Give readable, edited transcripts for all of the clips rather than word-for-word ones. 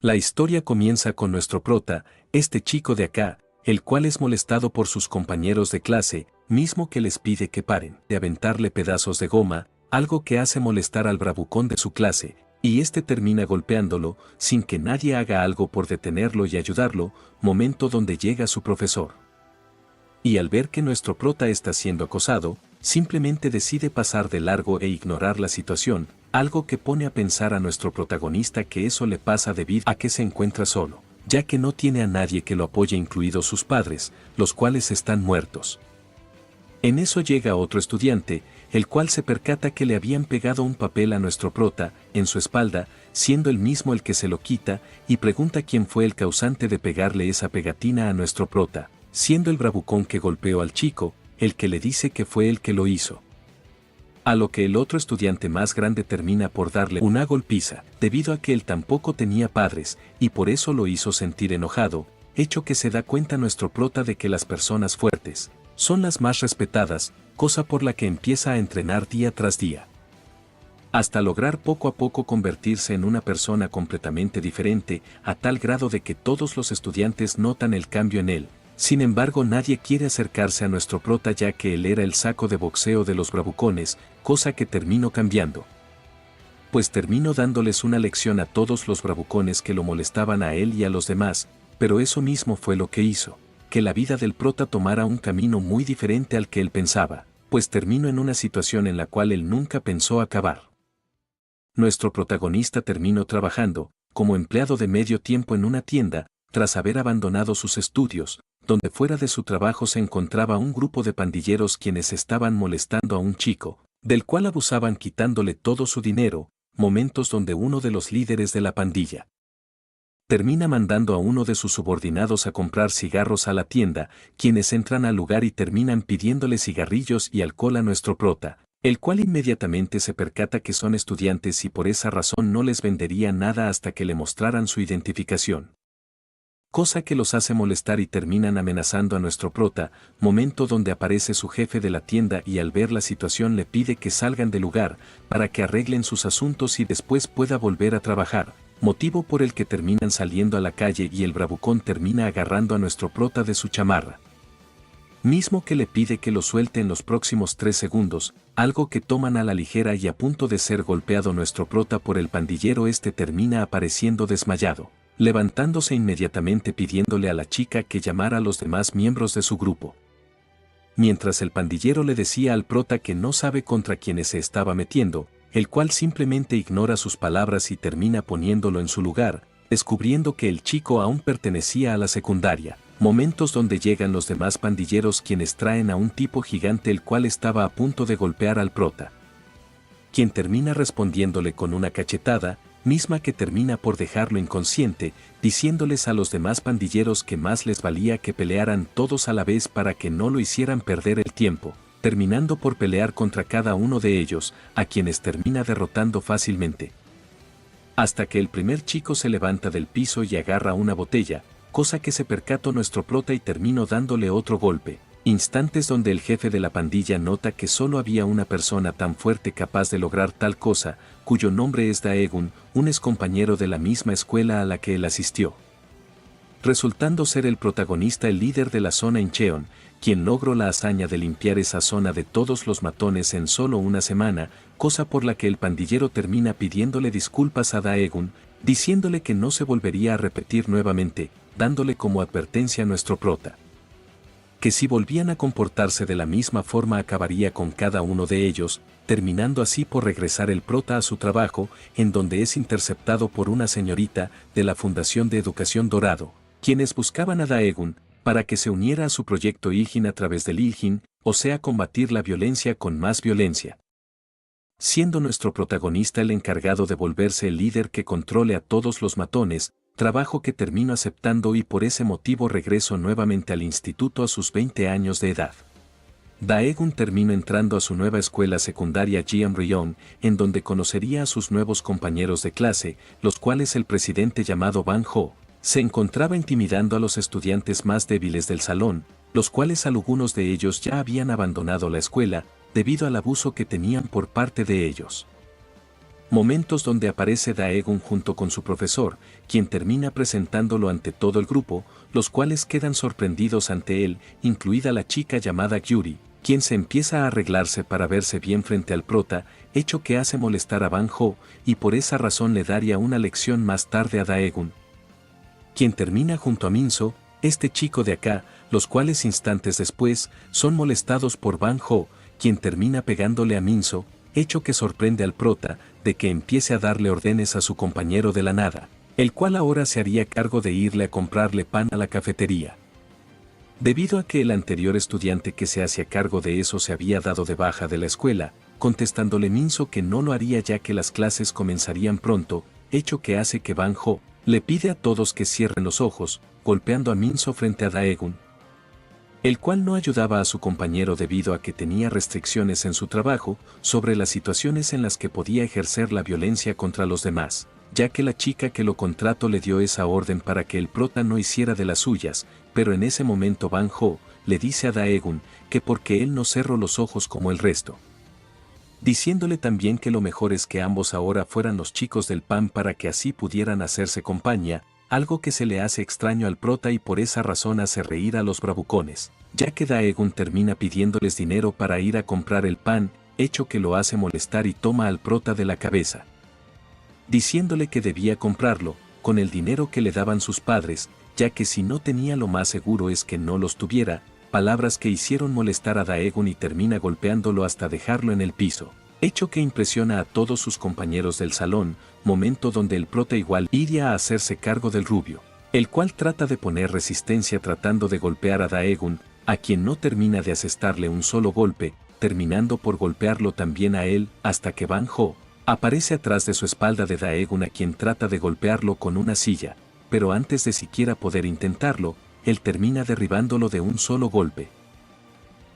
La historia comienza con nuestro prota, este chico de acá, el cual es molestado por sus compañeros de clase, mismo que les pide que paren de aventarle pedazos de goma, algo que hace molestar al bravucón de su clase, y este termina golpeándolo, sin que nadie haga algo por detenerlo y ayudarlo, momento donde llega su profesor. Y al ver que nuestro prota está siendo acosado, simplemente decide pasar de largo e ignorar la situación, algo que pone a pensar a nuestro protagonista que eso le pasa debido a que se encuentra solo, ya que no tiene a nadie que lo apoye incluidos sus padres, los cuales están muertos. En eso llega otro estudiante, el cual se percata que le habían pegado un papel a nuestro prota, en su espalda, siendo él mismo el que se lo quita, y pregunta quién fue el causante de pegarle esa pegatina a nuestro prota, siendo el bravucón que golpeó al chico, el que le dice que fue el que lo hizo. A lo que el otro estudiante más grande termina por darle una golpiza, debido a que él tampoco tenía padres, y por eso lo hizo sentir enojado, hecho que se da cuenta nuestro prota de que las personas fuertes son las más respetadas, cosa por la que empieza a entrenar día tras día, hasta lograr poco a poco convertirse en una persona completamente diferente, a tal grado de que todos los estudiantes notan el cambio en él. Sin embargo, nadie quiere acercarse a nuestro prota ya que él era el saco de boxeo de los bravucones, cosa que terminó cambiando. Pues terminó dándoles una lección a todos los bravucones que lo molestaban a él y a los demás, pero eso mismo fue lo que hizo que la vida del prota tomara un camino muy diferente al que él pensaba, pues terminó en una situación en la cual él nunca pensó acabar. Nuestro protagonista terminó trabajando como empleado de medio tiempo en una tienda, tras haber abandonado sus estudios, donde fuera de su trabajo se encontraba un grupo de pandilleros quienes estaban molestando a un chico, del cual abusaban quitándole todo su dinero, momentos donde uno de los líderes de la pandilla termina mandando a uno de sus subordinados a comprar cigarros a la tienda, quienes entran al lugar y terminan pidiéndole cigarrillos y alcohol a nuestro prota, el cual inmediatamente se percata que son estudiantes y por esa razón no les vendería nada hasta que le mostraran su identificación. Cosa que los hace molestar y terminan amenazando a nuestro prota, momento donde aparece su jefe de la tienda y al ver la situación le pide que salgan del lugar, para que arreglen sus asuntos y después pueda volver a trabajar, motivo por el que terminan saliendo a la calle y el bravucón termina agarrando a nuestro prota de su chamarra, mismo que le pide que lo suelte en los próximos 3 segundos, algo que toman a la ligera y a punto de ser golpeado nuestro prota por el pandillero termina apareciendo desmayado, levantándose inmediatamente pidiéndole a la chica que llamara a los demás miembros de su grupo. Mientras el pandillero le decía al prota que no sabe contra quiénes se estaba metiendo, el cual simplemente ignora sus palabras y termina poniéndolo en su lugar, descubriendo que el chico aún pertenecía a la secundaria, momentos donde llegan los demás pandilleros quienes traen a un tipo gigante el cual estaba a punto de golpear al prota, quien termina respondiéndole con una cachetada, misma que termina por dejarlo inconsciente, diciéndoles a los demás pandilleros que más les valía que pelearan todos a la vez para que no lo hicieran perder el tiempo, terminando por pelear contra cada uno de ellos, a quienes termina derrotando fácilmente. Hasta que el primer chico se levanta del piso y agarra una botella, cosa que se percató nuestro prota y terminó dándole otro golpe, instantes donde el jefe de la pandilla nota que solo había una persona tan fuerte capaz de lograr tal cosa, cuyo nombre es Daegun, un excompañero de la misma escuela a la que él asistió, resultando ser el protagonista el líder de la zona Incheon, quien logró la hazaña de limpiar esa zona de todos los matones en solo una semana, cosa por la que el pandillero termina pidiéndole disculpas a Daegun, diciéndole que no se volvería a repetir nuevamente, dándole como advertencia a nuestro prota que si volvían a comportarse de la misma forma acabaría con cada uno de ellos, terminando así por regresar el prota a su trabajo, en donde es interceptado por una señorita de la Fundación de Educación Dorado, quienes buscaban a Daegun para que se uniera a su proyecto Ilhin a través del Ilhin, o sea combatir la violencia con más violencia, siendo nuestro protagonista el encargado de volverse el líder que controle a todos los matones, trabajo que termino aceptando y por ese motivo regreso nuevamente al instituto a sus 20 años de edad. Daegun terminó entrando a su nueva escuela secundaria Jeonryeon, en donde conocería a sus nuevos compañeros de clase, los cuales el presidente llamado Ban Ho se encontraba intimidando a los estudiantes más débiles del salón, los cuales algunos de ellos ya habían abandonado la escuela, debido al abuso que tenían por parte de ellos. Momentos donde aparece Daegun junto con su profesor, quien termina presentándolo ante todo el grupo, los cuales quedan sorprendidos ante él, incluida la chica llamada Gyuri, quien se empieza a arreglarse para verse bien frente al prota, hecho que hace molestar a Banjo, y por esa razón le daría una lección más tarde a Daegun, quien termina junto a Minso, este chico de acá, los cuales instantes después son molestados por Banjo, quien termina pegándole a Minso, hecho que sorprende al prota de que empiece a darle órdenes a su compañero de la nada, el cual ahora se haría cargo de irle a comprarle pan a la cafetería. Debido a que el anterior estudiante que se hacía cargo de eso se había dado de baja de la escuela, contestándole Minso que no lo haría ya que las clases comenzarían pronto, hecho que hace que Banjo le pide a todos que cierren los ojos, golpeando a Minso frente a Daegun, el cual no ayudaba a su compañero debido a que tenía restricciones en su trabajo sobre las situaciones en las que podía ejercer la violencia contra los demás, ya que la chica que lo contrató le dio esa orden para que el prota no hiciera de las suyas, pero en ese momento Banjo le dice a Daegun que porque él no cerró los ojos como el resto, diciéndole también que lo mejor es que ambos ahora fueran los chicos del pan para que así pudieran hacerse compañía, algo que se le hace extraño al prota y por esa razón hace reír a los bravucones, ya que Daegun termina pidiéndoles dinero para ir a comprar el pan, hecho que lo hace molestar y toma al prota de la cabeza, diciéndole que debía comprarlo, con el dinero que le daban sus padres, ya que si no tenía lo más seguro es que no los tuviera, palabras que hicieron molestar a Daegun y termina golpeándolo hasta dejarlo en el piso, hecho que impresiona a todos sus compañeros del salón, momento donde el prota igual iría a hacerse cargo del rubio, el cual trata de poner resistencia tratando de golpear a Daegun, a quien no termina de asestarle un solo golpe, terminando por golpearlo también a él, hasta que Banjo aparece atrás de su espalda de Daegun a quien trata de golpearlo con una silla, pero antes de siquiera poder intentarlo, él termina derribándolo de un solo golpe,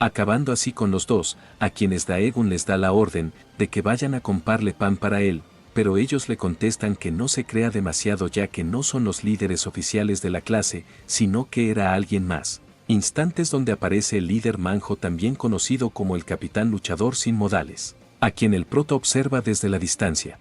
acabando así con los dos, a quienes Daegun les da la orden de que vayan a comprarle pan para él, pero ellos le contestan que no se crea demasiado ya que no son los líderes oficiales de la clase, sino que era alguien más. Instantes donde aparece el líder Manjo, también conocido como el capitán luchador sin modales, a quien el prota observa desde la distancia.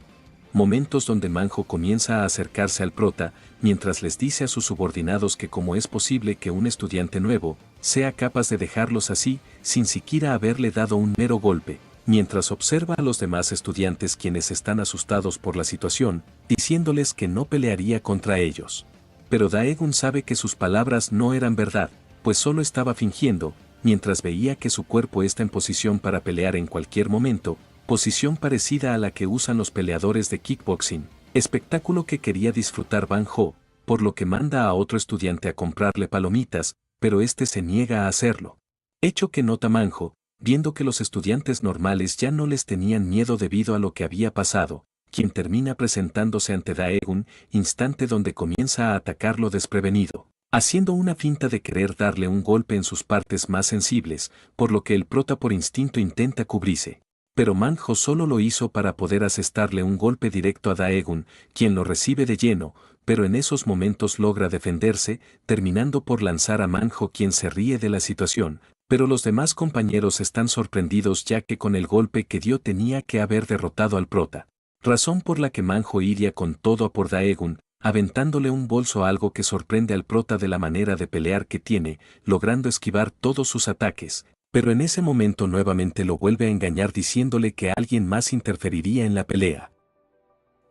Momentos donde Manjo comienza a acercarse al prota, mientras les dice a sus subordinados que cómo es posible que un estudiante nuevo sea capaz de dejarlos así, sin siquiera haberle dado un mero golpe, mientras observa a los demás estudiantes quienes están asustados por la situación, diciéndoles que no pelearía contra ellos. Pero Daegun sabe que sus palabras no eran verdad, pues solo estaba fingiendo, mientras veía que su cuerpo está en posición para pelear en cualquier momento, posición parecida a la que usan los peleadores de kickboxing, espectáculo que quería disfrutar Banjo, por lo que manda a otro estudiante a comprarle palomitas, pero este se niega a hacerlo. Hecho que nota Manjo, viendo que los estudiantes normales ya no les tenían miedo debido a lo que había pasado, quien termina presentándose ante Daegun, instante donde comienza a atacarlo desprevenido, haciendo una finta de querer darle un golpe en sus partes más sensibles, por lo que el prota por instinto intenta cubrirse. Pero Manjo solo lo hizo para poder asestarle un golpe directo a Daegun, quien lo recibe de lleno, pero en esos momentos logra defenderse, terminando por lanzar a Manjo, quien se ríe de la situación, pero los demás compañeros están sorprendidos ya que con el golpe que dio tenía que haber derrotado al prota. Razón por la que Manjo iría con todo a por Daegun, aventándole un bolso, algo que sorprende al prota de la manera de pelear que tiene, logrando esquivar todos sus ataques. Pero en ese momento nuevamente lo vuelve a engañar diciéndole que alguien más interferiría en la pelea.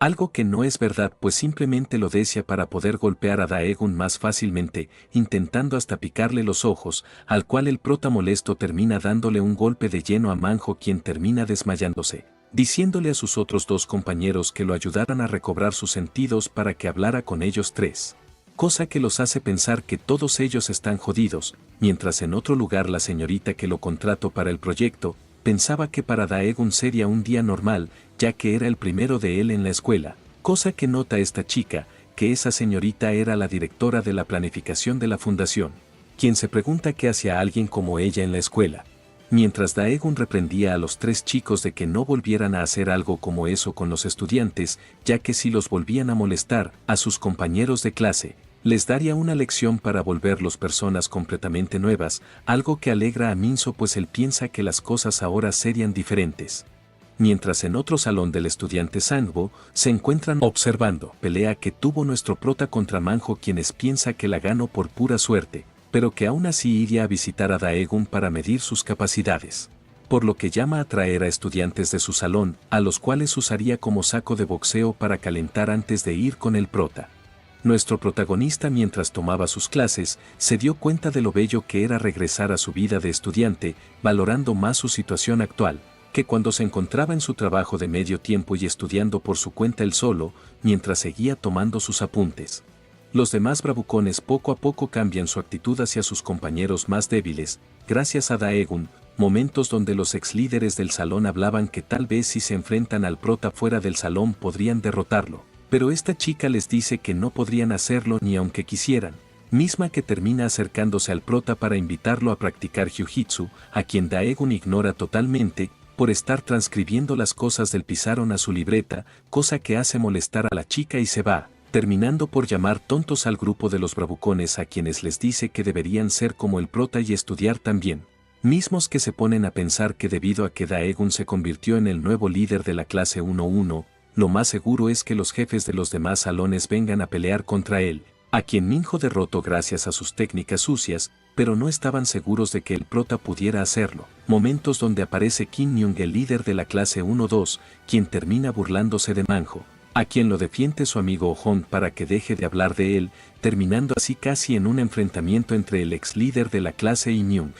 Algo que no es verdad, pues simplemente lo decía para poder golpear a Daegun más fácilmente, intentando hasta picarle los ojos, al cual el prota molesto termina dándole un golpe de lleno a Manjo, quien termina desmayándose, diciéndole a sus otros dos compañeros que lo ayudaran a recobrar sus sentidos para que hablara con ellos tres. Cosa que los hace pensar que todos ellos están jodidos, mientras en otro lugar la señorita que lo contrató para el proyecto, pensaba que para Daegun sería un día normal, ya que era el primero de él en la escuela, cosa que nota esta chica, que esa señorita era la directora de la planificación de la fundación, quien se pregunta qué hacía alguien como ella en la escuela. Mientras Daegun reprendía a los tres chicos de que no volvieran a hacer algo como eso con los estudiantes, ya que si los volvían a molestar a sus compañeros de clase, les daría una lección para volverlos personas completamente nuevas, algo que alegra a Minso pues él piensa que las cosas ahora serían diferentes. mientras en otro salón del estudiante Sangbo se encuentran observando pelea que tuvo nuestro prota contra Manjo, quienes piensa que la ganó por pura suerte, pero que aún así iría a visitar a Daegun para medir sus capacidades. Por lo que llama a traer a estudiantes de su salón, a los cuales usaría como saco de boxeo para calentar antes de ir con el prota. Nuestro protagonista, mientras tomaba sus clases, se dio cuenta de lo bello que era regresar a su vida de estudiante, valorando más su situación actual, que cuando se encontraba en su trabajo de medio tiempo y estudiando por su cuenta él solo, mientras seguía tomando sus apuntes. Los demás bravucones poco a poco cambian su actitud hacia sus compañeros más débiles, gracias a Daegun, momentos donde los ex líderes del salón hablaban que tal vez si se enfrentan al prota fuera del salón podrían derrotarlo, pero esta chica les dice que no podrían hacerlo ni aunque quisieran, misma que termina acercándose al prota para invitarlo a practicar jiu-jitsu, a quien Daegun ignora totalmente, por estar transcribiendo las cosas del pizarrón a su libreta, cosa que hace molestar a la chica y se va, terminando por llamar tontos al grupo de los bravucones, a quienes les dice que deberían ser como el prota y estudiar también. Mismos que se ponen a pensar que debido a que Daegun se convirtió en el nuevo líder de la clase 1-1, lo más seguro es que los jefes de los demás salones vengan a pelear contra él, a quien Minho derrotó gracias a sus técnicas sucias, pero no estaban seguros de que el prota pudiera hacerlo. Momentos donde aparece Kim Myung, el líder de la clase 1-2, quien termina burlándose de Manjo, a quien lo defiende su amigo Hong para que deje de hablar de él, terminando así casi en un enfrentamiento entre el ex líder de la clase y Myung,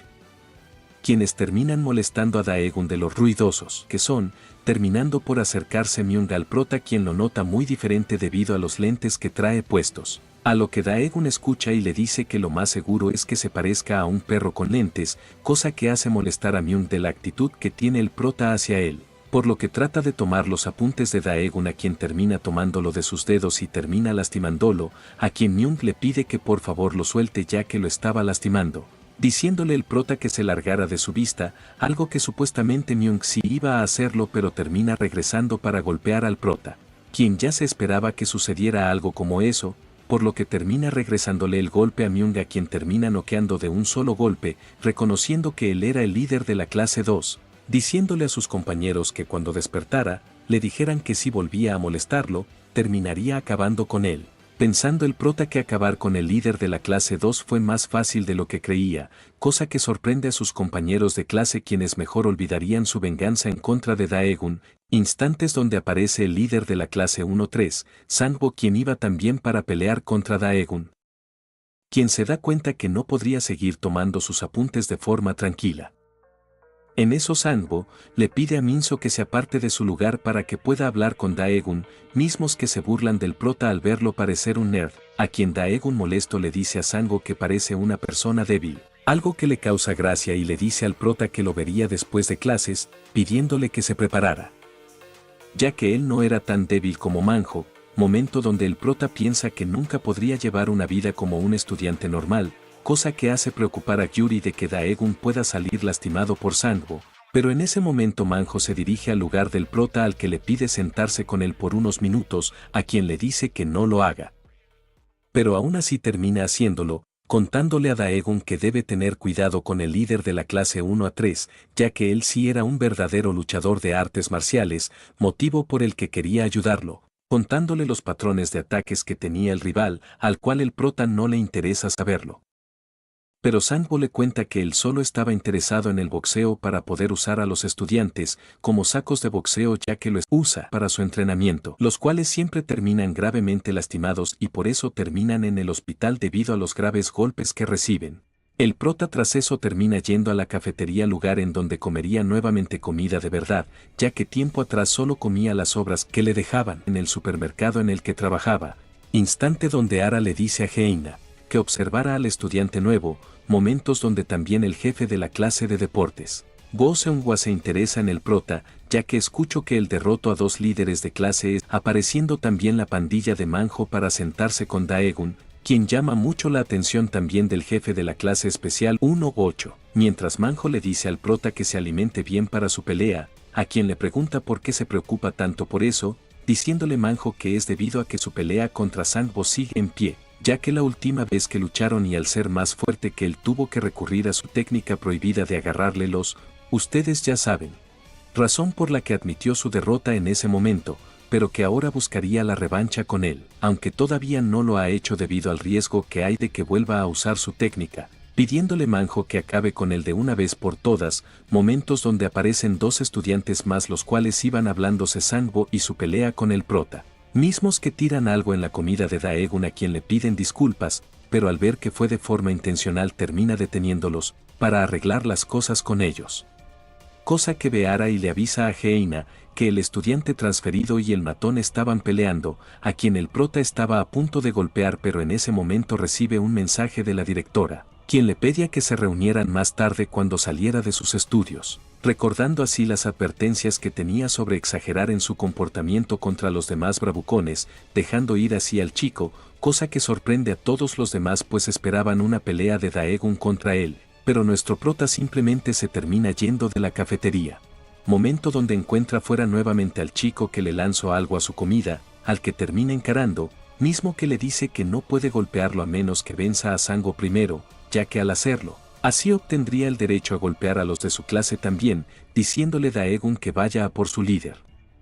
quienes terminan molestando a Daegun de los ruidosos que son, terminando por acercarse Myung al prota, quien lo nota muy diferente debido a los lentes que trae puestos. A lo que Daegun escucha y le dice que lo más seguro es que se parezca a un perro con lentes, cosa que hace molestar a Myung de la actitud que tiene el prota hacia él, por lo que trata de tomar los apuntes de Daegun, a quien termina tomándolo de sus dedos y termina lastimándolo, a quien Myung le pide que por favor lo suelte ya que lo estaba lastimando, diciéndole el prota que se largara de su vista, algo que supuestamente Myung sí iba a hacerlo, pero termina regresando para golpear al prota, quien ya se esperaba que sucediera algo como eso, por lo que termina regresándole el golpe a Myung, a quien termina noqueando de un solo golpe, reconociendo que él era el líder de la clase 2, diciéndole a sus compañeros que cuando despertara, le dijeran que si volvía a molestarlo, terminaría acabando con él. Pensando el prota que acabar con el líder de la clase 2 fue más fácil de lo que creía, cosa que sorprende a sus compañeros de clase, quienes mejor olvidarían su venganza en contra de Daegun, instantes donde aparece el líder de la clase 1-3, Sangbo, quien iba también para pelear contra Daegun, quien se da cuenta que no podría seguir tomando sus apuntes de forma tranquila. En eso Sangbo le pide a Minso que se aparte de su lugar para que pueda hablar con Daegun, mismos que se burlan del prota al verlo parecer un nerd, a quien Daegun molesto le dice a Sangbo que parece una persona débil, algo que le causa gracia, y le dice al prota que lo vería después de clases, pidiéndole que se preparara, ya que él no era tan débil como Manjo, momento donde el prota piensa que nunca podría llevar una vida como un estudiante normal, cosa que hace preocupar a Yuri de que Daegun pueda salir lastimado por Sangbo, pero en ese momento Manjo se dirige al lugar del prota, al que le pide sentarse con él por unos minutos, a quien le dice que no lo haga. Pero aún así termina haciéndolo, contándole a Daegun que debe tener cuidado con el líder de la clase 1-3, ya que él sí era un verdadero luchador de artes marciales, motivo por el que quería ayudarlo, contándole los patrones de ataques que tenía el rival, al cual el prota no le interesa saberlo. Pero Sangbo le cuenta que él solo estaba interesado en el boxeo para poder usar a los estudiantes como sacos de boxeo, ya que los usa para su entrenamiento, los cuales siempre terminan gravemente lastimados y por eso terminan en el hospital debido a los graves golpes que reciben. El prota tras eso termina yendo a la cafetería, lugar en donde comería nuevamente comida de verdad, ya que tiempo atrás solo comía las sobras que le dejaban en el supermercado en el que trabajaba, instante donde Ara le dice a Heina que observara al estudiante nuevo, momentos donde también el jefe de la clase de deportes, Go Seung-hwa, se interesa en el prota, ya que escucho que él derrotó a 2 líderes de clase, apareciendo también la pandilla de Manjo para sentarse con Daegun, quien llama mucho la atención también del jefe de la clase especial 1-8, mientras Manjo le dice al prota que se alimente bien para su pelea, a quien le pregunta por qué se preocupa tanto por eso, diciéndole Manjo que es debido a que su pelea contra Sangbo sigue en pie, ya que la última vez que lucharon y al ser más fuerte que él tuvo que recurrir a su técnica prohibida de agarrarle los, ustedes ya saben, razón por la que admitió su derrota en ese momento, pero que ahora buscaría la revancha con él, aunque todavía no lo ha hecho debido al riesgo que hay de que vuelva a usar su técnica, pidiéndole Manjo que acabe con él de una vez por todas, momentos donde aparecen dos estudiantes más los cuales iban hablándose Sangbo y su pelea con el prota, mismos que tiran algo en la comida de Daegun a quien le piden disculpas, pero al ver que fue de forma intencional termina deteniéndolos, para arreglar las cosas con ellos. Cosa que ve Ara y le avisa a Heina que el estudiante transferido y el matón estaban peleando, a quien el prota estaba a punto de golpear, pero en ese momento recibe un mensaje de la directora, quien le pedía que se reunieran más tarde cuando saliera de sus estudios, recordando así las advertencias que tenía sobre exagerar en su comportamiento contra los demás bravucones, dejando ir así al chico, cosa que sorprende a todos los demás pues esperaban una pelea de Daegun contra él, pero nuestro prota simplemente se termina yendo de la cafetería. Momento donde encuentra fuera nuevamente al chico que le lanzó algo a su comida, al que termina encarando, mismo que le dice que no puede golpearlo a menos que venza a Sangbo primero, ya que al hacerlo, así obtendría el derecho a golpear a los de su clase también, diciéndole Daegun que vaya a por su líder,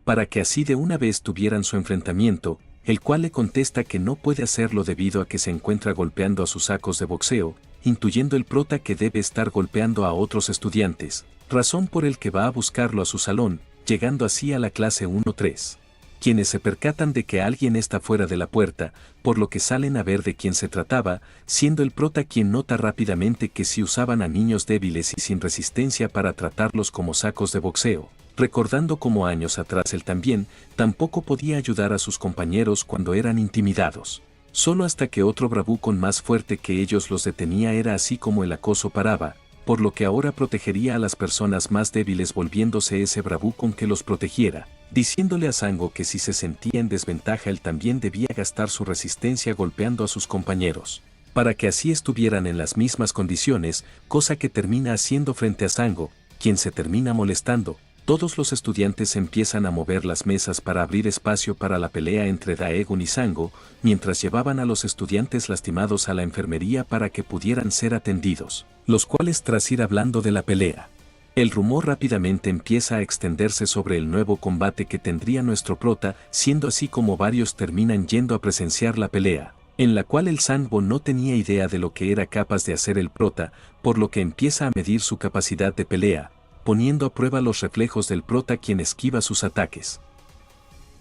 para que así de una vez tuvieran su enfrentamiento, el cual le contesta que no puede hacerlo debido a que se encuentra golpeando a sus sacos de boxeo, intuyendo el prota que debe estar golpeando a otros estudiantes, razón por el que va a buscarlo a su salón, llegando así a la clase 1-3. Quienes se percatan de que alguien está fuera de la puerta, por lo que salen a ver de quién se trataba, siendo el prota quien nota rápidamente que si usaban a niños débiles y sin resistencia para tratarlos como sacos de boxeo, recordando como años atrás él también, tampoco podía ayudar a sus compañeros cuando eran intimidados. Solo hasta que otro bravucón más fuerte que ellos los detenía era así como el acoso paraba, por lo que ahora protegería a las personas más débiles volviéndose ese bravucón que los protegiera, diciéndole a Sangbo que si se sentía en desventaja él también debía gastar su resistencia golpeando a sus compañeros, para que así estuvieran en las mismas condiciones, cosa que termina haciendo frente a Sangbo, quien se termina molestando. Todos los estudiantes empiezan a mover las mesas para abrir espacio para la pelea entre Daegun y Sangbo, mientras llevaban a los estudiantes lastimados a la enfermería para que pudieran ser atendidos, los cuales tras ir hablando de la pelea, el rumor rápidamente empieza a extenderse sobre el nuevo combate que tendría nuestro prota, siendo así como varios terminan yendo a presenciar la pelea, en la cual el Sangbo no tenía idea de lo que era capaz de hacer el prota, por lo que empieza a medir su capacidad de pelea, poniendo a prueba los reflejos del prota quien esquiva sus ataques.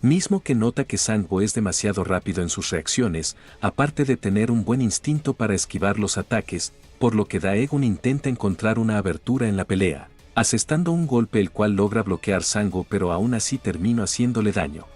Mismo que nota que Sangbo es demasiado rápido en sus reacciones, aparte de tener un buen instinto para esquivar los ataques, por lo que Daegun intenta encontrar una abertura en la pelea, asestando un golpe el cual logra bloquear Sangbo pero aún así termina haciéndole daño.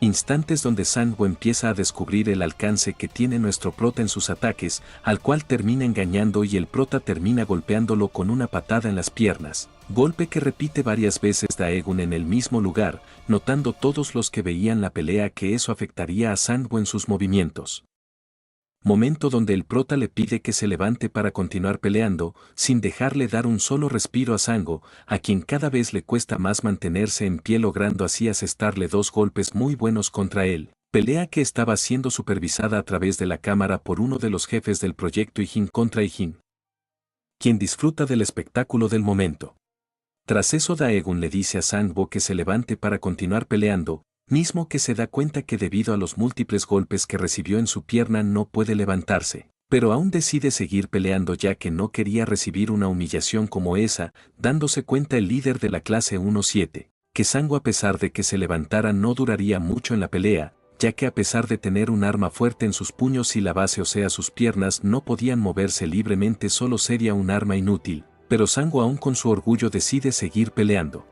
Instantes donde Sangbo empieza a descubrir el alcance que tiene nuestro prota en sus ataques, al cual termina engañando y el prota termina golpeándolo con una patada en las piernas, golpe que repite varias veces Daegun en el mismo lugar, notando todos los que veían la pelea que eso afectaría a Sangbo en sus movimientos. Momento donde el prota le pide que se levante para continuar peleando, sin dejarle dar un solo respiro a Sangbo, a quien cada vez le cuesta más mantenerse en pie logrando así asestarle dos golpes muy buenos contra él, pelea que estaba siendo supervisada a través de la cámara por uno de los jefes del proyecto Ijin contra Ijin, quien disfruta del espectáculo del momento. Tras eso Daegun le dice a Sangbo que se levante para continuar peleando, mismo que se da cuenta que debido a los múltiples golpes que recibió en su pierna no puede levantarse, pero aún decide seguir peleando ya que no quería recibir una humillación como esa, dándose cuenta el líder de la clase 1-7, que Sangbo a pesar de que se levantara no duraría mucho en la pelea, ya que a pesar de tener un arma fuerte en sus puños y la base o sea sus piernas no podían moverse libremente solo sería un arma inútil, pero Sangbo aún con su orgullo decide seguir peleando.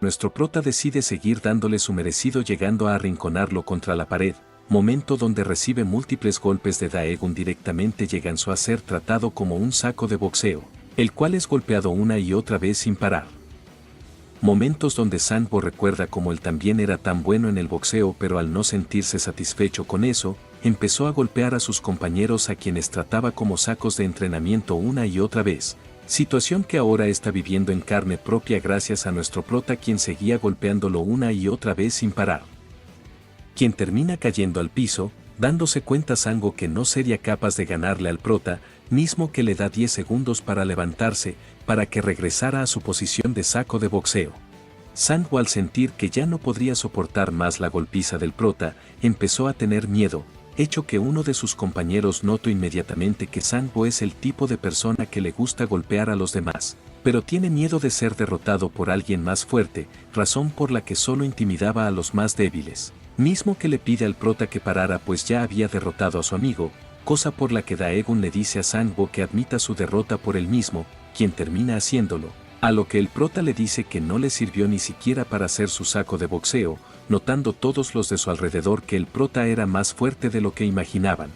Nuestro prota decide seguir dándole su merecido llegando a arrinconarlo contra la pared, momento donde recibe múltiples golpes de Daegun directamente llegando a ser tratado como un saco de boxeo, el cual es golpeado una y otra vez sin parar. Momentos donde Sangbo recuerda cómo él también era tan bueno en el boxeo pero al no sentirse satisfecho con eso, empezó a golpear a sus compañeros a quienes trataba como sacos de entrenamiento una y otra vez. Situación que ahora está viviendo en carne propia gracias a nuestro prota quien seguía golpeándolo una y otra vez sin parar. Quien termina cayendo al piso, dándose cuenta Sangbo que no sería capaz de ganarle al prota, mismo que le da 10 segundos para levantarse, para que regresara a su posición de saco de boxeo. Sang-woo, al sentir que ya no podría soportar más la golpiza del prota, empezó a tener miedo, hecho que uno de sus compañeros notó inmediatamente que Sang-woo es el tipo de persona que le gusta golpear a los demás, pero tiene miedo de ser derrotado por alguien más fuerte, razón por la que solo intimidaba a los más débiles. Mismo que le pide al prota que parara pues ya había derrotado a su amigo, cosa por la que Daegun le dice a Sang-woo que admita su derrota por él mismo, quien termina haciéndolo, a lo que el prota le dice que no le sirvió ni siquiera para hacer su saco de boxeo, notando todos los de su alrededor que el prota era más fuerte de lo que imaginaban.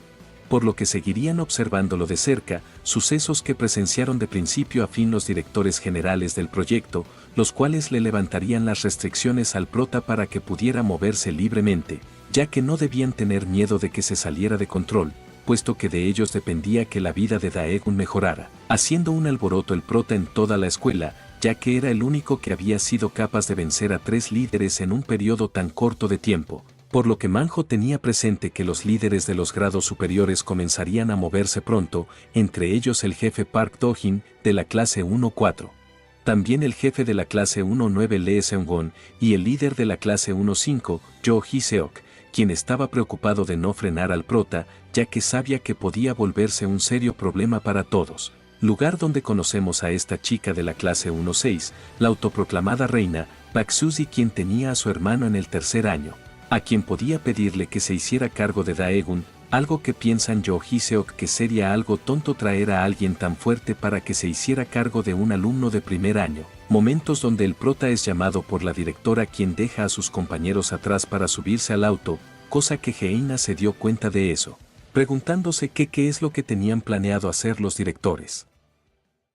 Por lo que seguirían observándolo de cerca, sucesos que presenciaron de principio a fin los directores generales del proyecto, los cuales le levantarían las restricciones al prota para que pudiera moverse libremente, ya que no debían tener miedo de que se saliera de control, puesto que de ellos dependía que la vida de Daegun mejorara, haciendo un alboroto el prota en toda la escuela, ya que era el único que había sido capaz de vencer a 3 líderes en un periodo tan corto de tiempo, por lo que Manjo tenía presente que los líderes de los grados superiores comenzarían a moverse pronto, entre ellos el jefe Park Do-jin, de la clase 1-4. También el jefe de la clase 1-9 Lee Seung-won, y el líder de la clase 1-5, Jo Hee-seok, quien estaba preocupado de no frenar al prota, ya que sabía que podía volverse un serio problema para todos. Lugar donde conocemos a esta chica de la clase 1-6, la autoproclamada reina, Park Suzy, quien tenía a su hermano en el tercer año, a quien podía pedirle que se hiciera cargo de Daegun, algo que piensan Jo Hee-seok que sería algo tonto traer a alguien tan fuerte para que se hiciera cargo de un alumno de primer año. Momentos donde el prota es llamado por la directora, quien deja a sus compañeros atrás para subirse al auto, cosa que Heina se dio cuenta de eso, preguntándose qué es lo que tenían planeado hacer los directores.